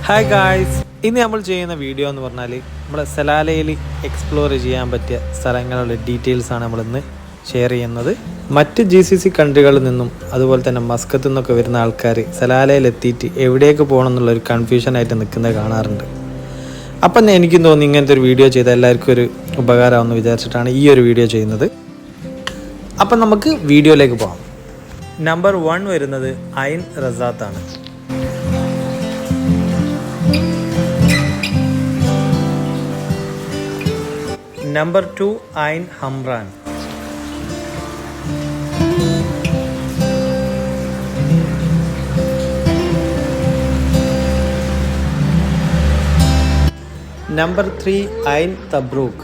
Hi guys, ഇന്ന് നമ്മൾ ചെയ്യുന്ന വീഡിയോ എന്ന് പറഞ്ഞാൽ നമ്മുടെ സലാലയിൽ എക്സ്പ്ലോർ ചെയ്യാൻ പറ്റിയ സ്ഥലങ്ങളുടെ ഡീറ്റെയിൽസാണ് നമ്മളിന്ന് ഷെയർ ചെയ്യുന്നത്. മറ്റ് GCC കൺട്രികളിൽ നിന്നും അതുപോലെ തന്നെ മസ്കത്തിൽ നിന്നൊക്കെ വരുന്ന ആൾക്കാർ സലാലയിൽ എത്തിയിട്ട് എവിടേക്ക് പോകണം എന്നുള്ളൊരു കൺഫ്യൂഷനായിട്ട് നിൽക്കുന്നത് കാണാറുണ്ട്. അപ്പം എനിക്കും തോന്നി ഇങ്ങനത്തെ ഒരു വീഡിയോ ചെയ്താൽ എല്ലാവർക്കും ഒരു ഉപകാരമാണെന്ന് വിചാരിച്ചിട്ടാണ് ഈ ഒരു വീഡിയോ ചെയ്യുന്നത്. അപ്പം നമുക്ക് വീഡിയോയിലേക്ക് പോകാം. നമ്പർ 1 വരുന്നത് ഐൻ റസാത്താണ്. നമ്പർ 2 ഐൻ ഹംറാൻ. നമ്പർ 3 ഐൻ തബ്രൂക്ക്.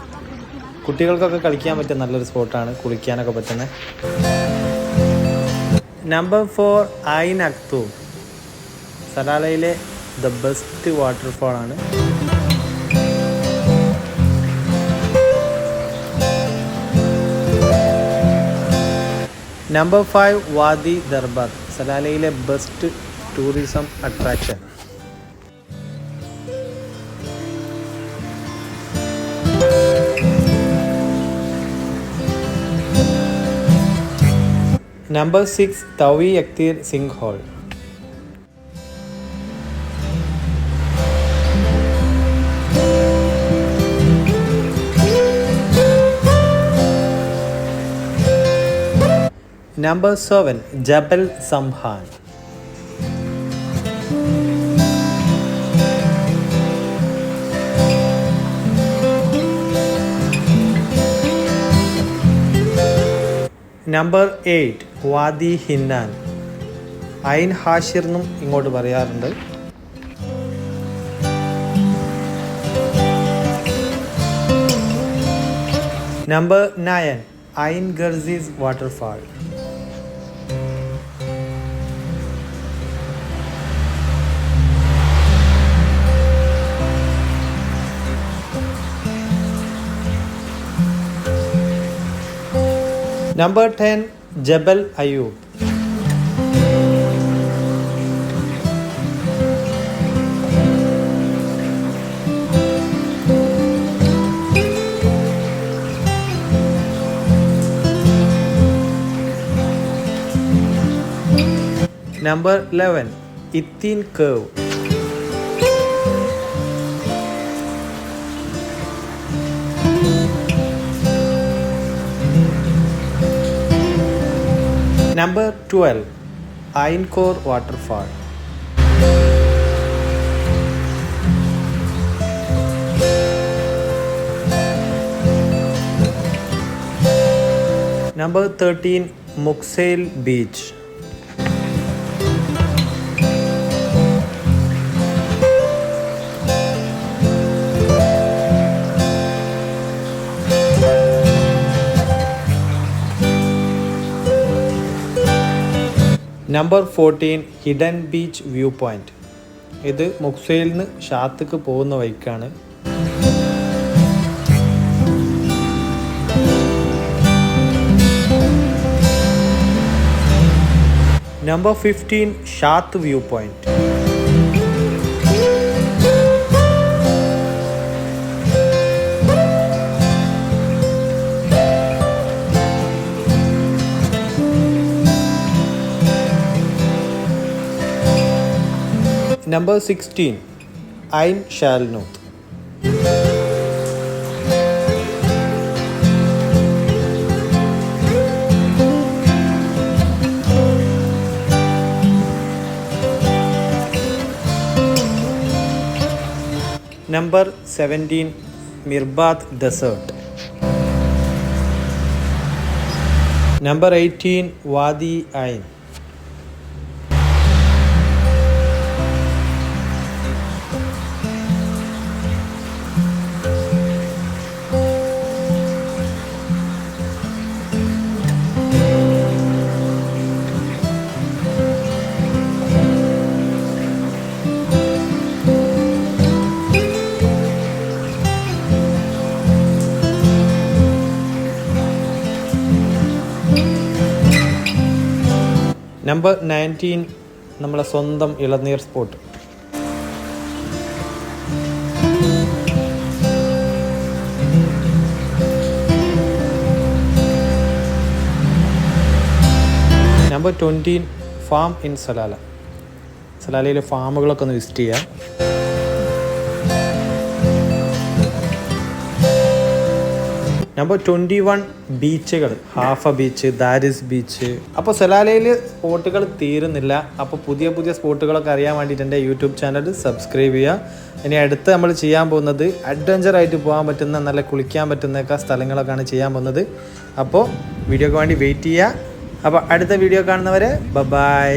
കുട്ടികൾക്കൊക്കെ കളിക്കാൻ പറ്റിയ നല്ലൊരു സ്പോട്ടാണ്, കുളിക്കാനൊക്കെ പറ്റുന്നത്. നമ്പർ 4 ഐൻ അക്തൂം. സലാലയിലെ ദ ബെസ്റ്റ് വാട്ടർഫാൾ ആണ്. Number 5 Wadi Darbat. സലാലയിലെ ബെസ്റ്റ് ടൂറിസം അട്രാക്ഷൻ. നമ്പർ 6 തവി യക്തീർ sinkhole. Number 7 Jabal Samhan. Number 8 Wadi ഹിന്നാൻ. ഐൻ ഹാഷിർ എന്നും ഇങ്ങോട്ട് പറയാറുണ്ട്. നമ്പർ 9 ഐൻ ഗർസീസ് waterfall. Number 10 Jabal Ayub. Number 11 ഇത്തീൻ cave. Number 12 Ain Khor waterfall. Number 13 Mughsail beach. Number 14 hidden beach view point. ഇത് മുക്സയിൽ നിന്ന് ഷാത്തക്ക് പോകുന്ന വഴിക്കാണ്. നമ്പർ 15 ഷാത്ത് വ്യൂ പോയിന്റ്. നമ്പർ 16 ഐൻ ഷാൽനൂത്ത്. Number 17 Mirbat desert. Number 18 Wadi Ain. Number 19 നമ്മളെ സ്വന്തം ഇളനീർ spot. Number 20 farm in Salalah. സലാലയിലെ ഫാമുകളൊക്കെ ഒന്ന് വിസിറ്റ് ചെയ്യാം. നമ്പർ 21 ബീച്ചുകൾ, ഹാഫ ബീച്ച്, ദാരിസ് ബീച്ച്. അപ്പോൾ സലാലയിൽ സ്പോട്ടുകൾ തീരുന്നില്ല. അപ്പോൾ പുതിയ പുതിയ സ്പോട്ടുകളൊക്കെ അറിയാൻ വേണ്ടിയിട്ട് എൻ്റെ യൂട്യൂബ് ചാനൽ സബ്സ്ക്രൈബ് ചെയ്യുക. ഇനി അടുത്ത് നമ്മൾ ചെയ്യാൻ പോകുന്നത് അഡ്വഞ്ചറായിട്ട് പോകാൻ പറ്റുന്ന, നല്ല കുളിക്കാൻ പറ്റുന്നൊക്കെ സ്ഥലങ്ങളൊക്കെയാണ് ചെയ്യാൻ പോകുന്നത്. അപ്പോൾ വീഡിയോക്ക് വേണ്ടി വെയിറ്റ് ചെയ്യുക. അപ്പോൾ അടുത്ത വീഡിയോ കാണുന്നവരെ ബൈ.